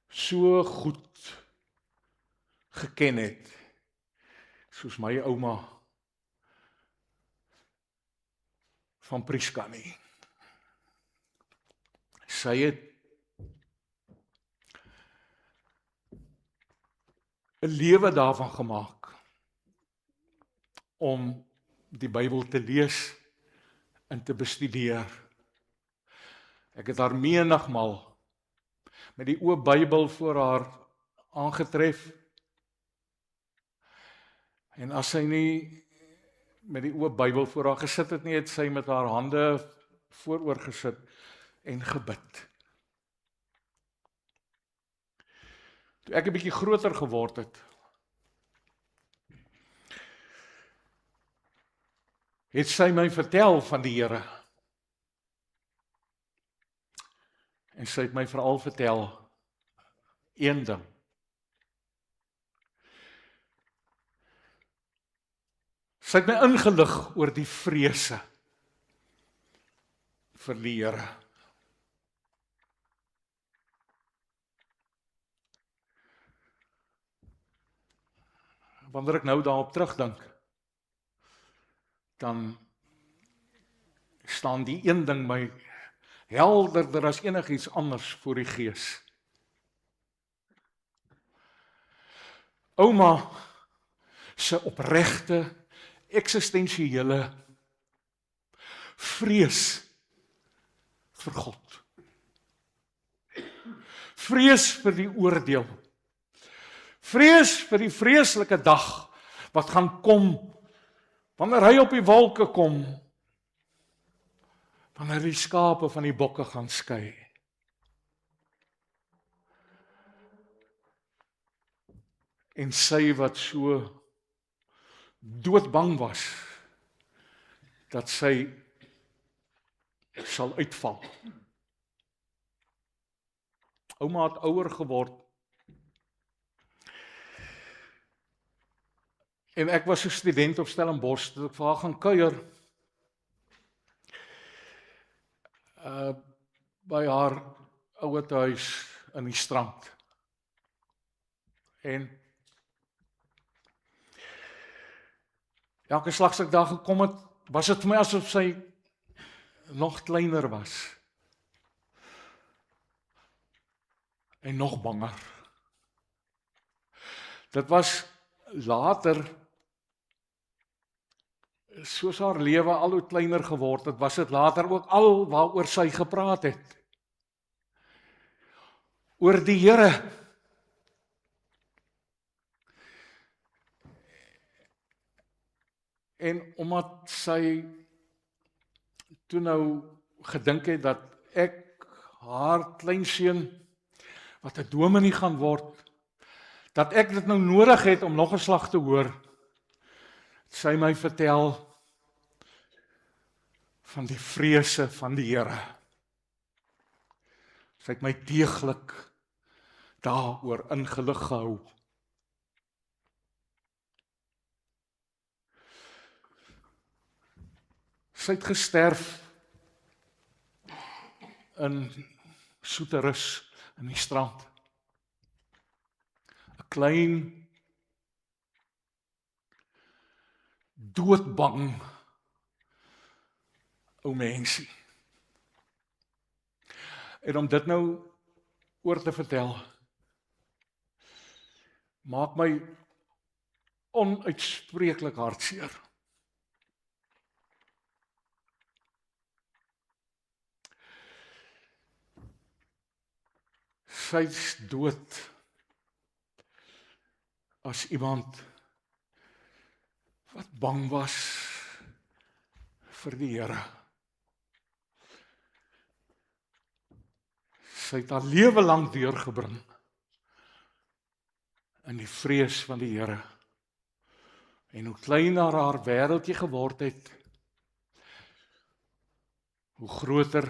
so goed geken het, soos my ouma van Prieska nie. Sy het 'n lewe daarvan gemaak om die Bybel te lees en te bestudeer. Ek het haar menigmal met die oop Bybel voor haar aangetref. En as sy nie met die oop Bybel voor haar gesit het nie, het sy met haar hande vooroor gesit en gebid. Toe ek 'n bietjie groter geword het, het sy my vertel van die Here. En sy het my veral vertel een ding. Sy het my ingelig oor die vrese vir die Here. Wanneer ek nou daarop terugdink, dan staan die een ding my helderder as enigiets anders voor die gees. Ouma se opregte, eksistensiële vrees vir God. Vrees vir die oordeel. Vrees vir die vreeslike dag wat gaan kom, wanneer hy op die wolke kom, wanneer die skape van die bokke gaan skei. En sy wat so doodbang was, dat sy sal uitval. Ouma het ouer geword, en ek was 'n student op Stellenbosch, toe ek vir haar gaan kuier, by haar ouerhuis in die strand. En elke slag as ek daar gekom het, was dit vir my asof sy nog kleiner was. En nog banger. Dit was later, soos haar lewe al hoe kleiner geword het, was dit later ook al waaroor sy gepraat het. Oor die Here. En omdat sy toe nou gedink het dat ek haar kleinseun, wat 'n dominee gaan word, dat ek dit nou nodig het om nog 'n slag te hoor, sy my vertel van die vrese van die Here. Sy het my deeglik daaroor ingelig gehou. Sy het gesterf in Soeterus in die strand. 'n Klein, doodbang ou mensie. En om dit nou oor te vertel, maak my onuitspreeklik hartseer. Sy's dood as iemand wat bang was vir die Here. Sy het haar lewe lank deurgebring in die vrees van die Here. En hoe kleiner haar wêreldjie geword het, hoe groter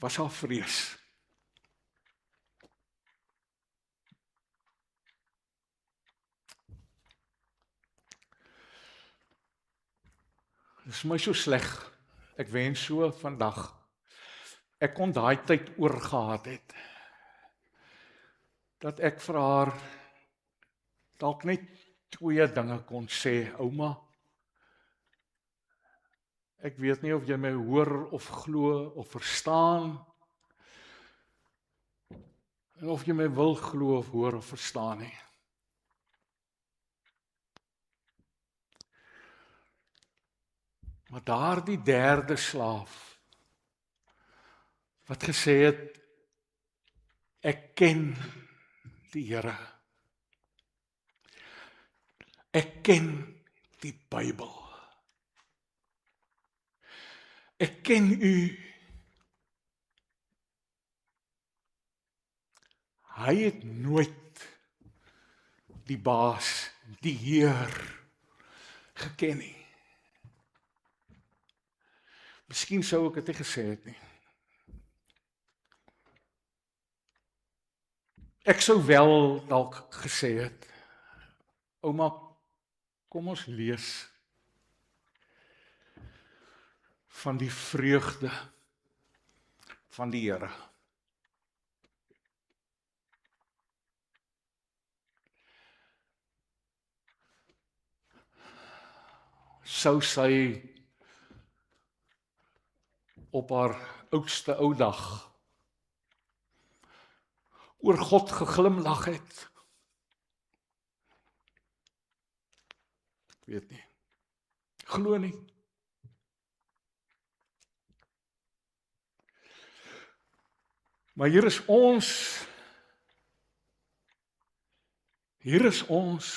was haar vrees. Dit is my so sleg. Ek wens so vandag ek kon daai tyd oorgehad het, dat ek vir haar dalk net 2 dinge kon sê. Ouma, ek weet nie of jy my hoor of glo of verstaan, en of jy my wil glo of hoor of verstaan nie. Maar daardie 3de slaaf, wat gesê het, ek ken die Here. Ek ken die Bybel. Ek ken u. Hy het nooit die baas, die Heer, geken nie. Miskien sou ek dit nie gesê het nie. Ek sou wel dalk gesê het, ouma, kom ons lees van die vreugde van die Here. Sou sy op haar oudste ou dag oor God geglimlag het? Ek weet nie. Glo nie. Maar hier is ons. Hier is ons.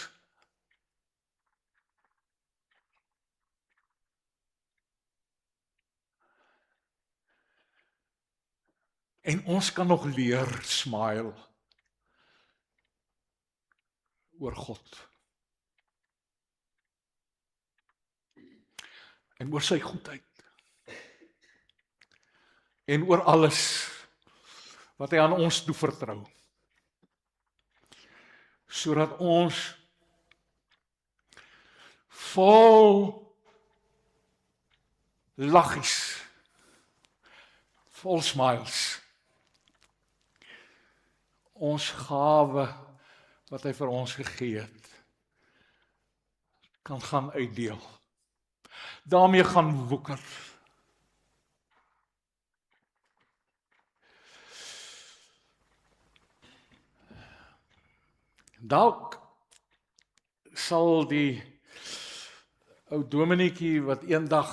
En ons kan nog leer smile oor God. En oor sy goedheid. En oor alles wat hy aan ons toevertrou. Sodat ons vol laggies, vol smiles, ons gawe wat hy vir ons gegee het, kan gaan uitdeel. Daarmee gaan woeker. Dalk sal die ou dominetjie wat eendag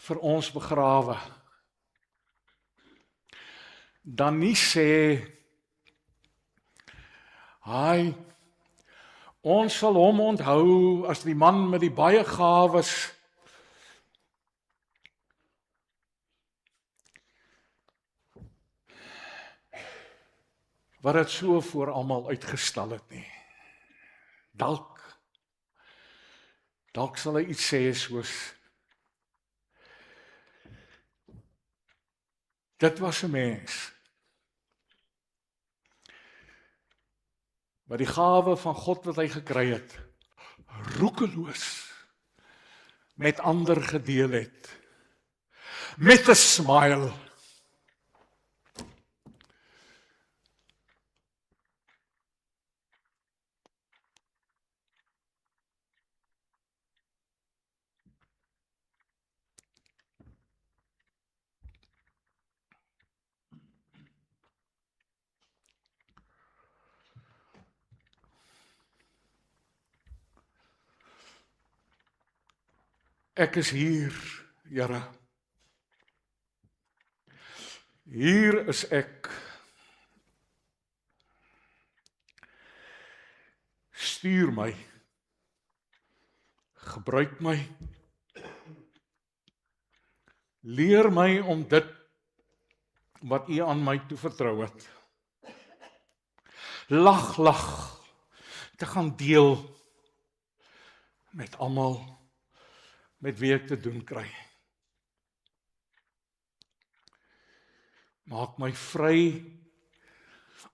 vir ons begrawe, dan nie sê, "Haai, ons sal hom onthou as die man met die baie gawes." Wat dit so voor almal uitgestal het nie. Dalk sal hy iets sê soos, dit was 'n mens wat die gawe van God wat hy gekry het, roekeloos met ander gedeel het. Met 'n smile. Ek is hier, Here. Hier is ek. Stuur my. Gebruik my. Leer my om dit wat U aan my toevertrou het. Lag te gaan deel met almal met wie ek te doen kry. Maak my vry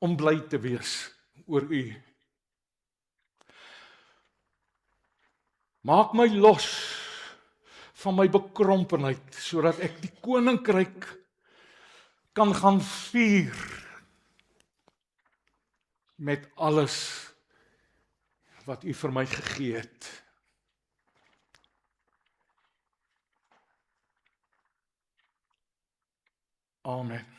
om bly te wees oor U. Maak my los van my bekrompenheid, sodat ek die koninkryk kan gaan vier met alles wat U vir my gegee het. Amen.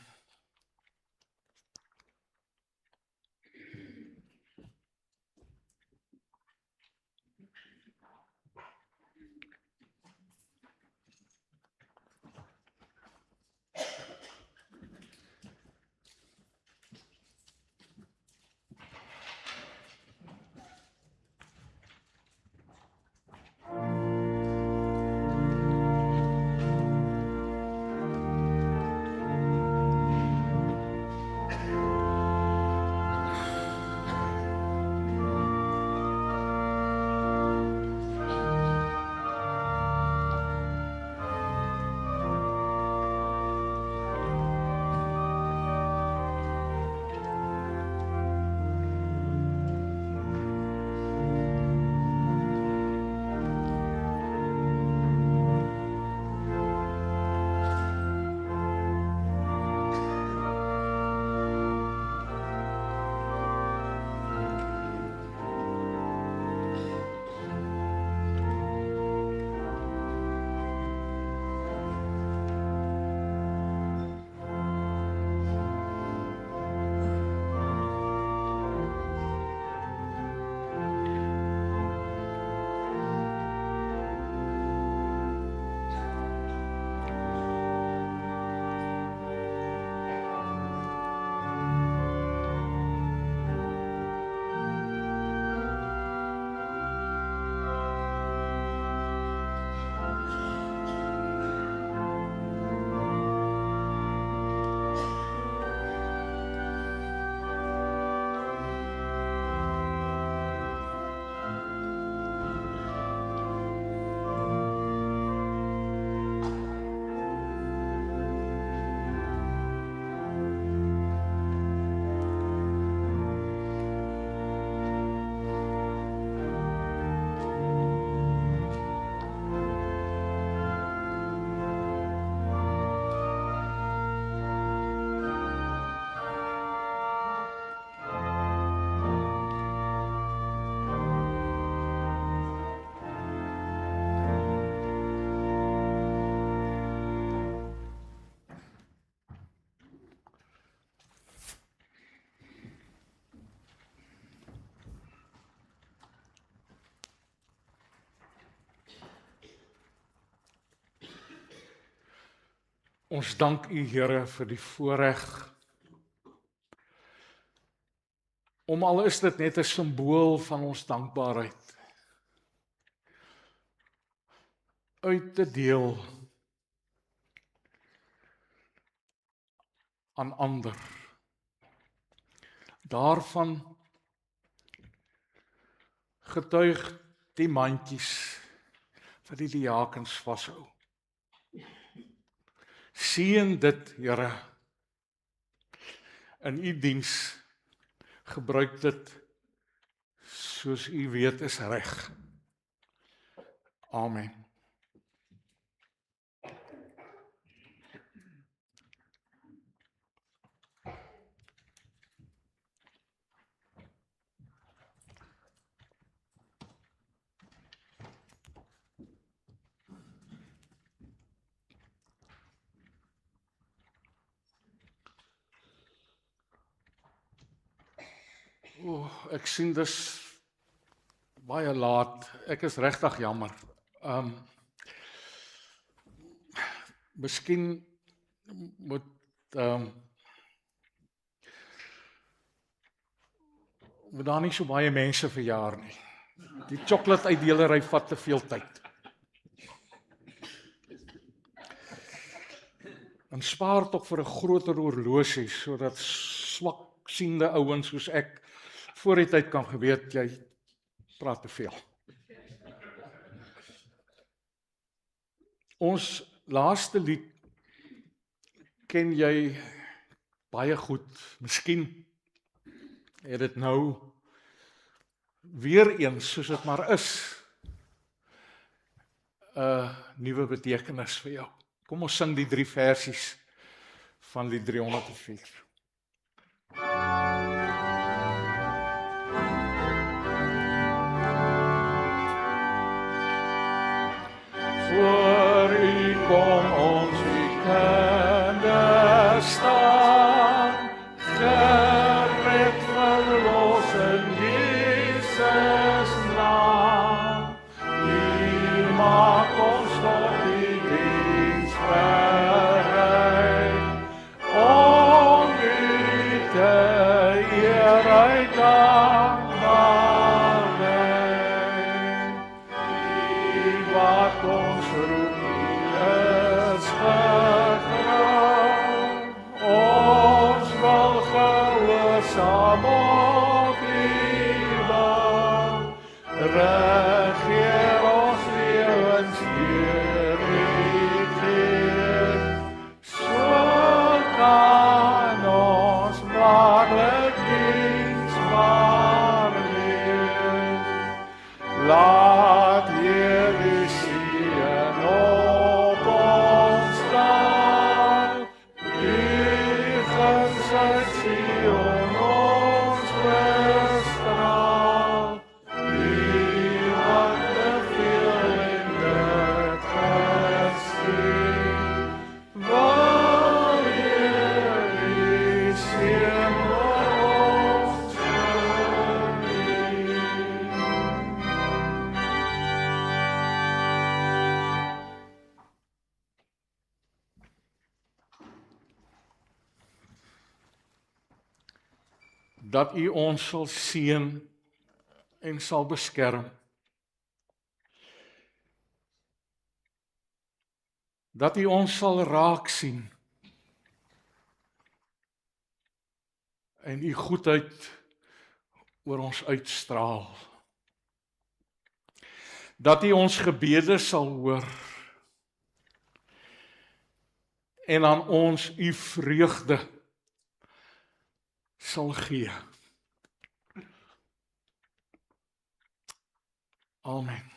Ons dank U, Here, vir die voorreg om al is dit net 'n simbool van ons dankbaarheid uit te deel aan ander. Daarvan getuig die mandjies wat die diakens vashou. Seën dit, Here, in U diens. Gebruik dit soos U weet is reg. Amen. Ek sien dis baie laat. Ek is regtig jammer. Miskien moet moet daar nie so baie mense verjaar nie. Die chocolate-uitdelery vat te veel tyd. En spaar tog vir 'n groter horlosie sodat swak siende ouens soos ek voor die tyd kan geweet jy praat te veel. Ons laaste lied ken jy baie goed. Miskien het dit nou weer eens, soos dit maar is, 'n nuwe betekenis vir jou. Kom ons sing die 3 versies van lied 304. Voor U kom ons bekende staan, gered verlos in Jesus naam. U maak ons tot die diens bereid, om U te eer uit dankbaarheid. U wat ons roep, is getrouw, ons wil gehoorsaam op U wil. Regeer ons lewens deur U Gees, so kan ons waarlik diensbaar wees. Laat Heer U seën op ons daal, U guns uit Sion ons bestraal. U wat beveel en dit geskien, wil Heer U seën oor ons gebied. Dat U ons sal seën en sal beskerm. Dat U ons sal raak sien en U goedheid oor ons uitstraal. Dat U ons gebede sal hoor en aan ons U vreugde sal gee. Amen.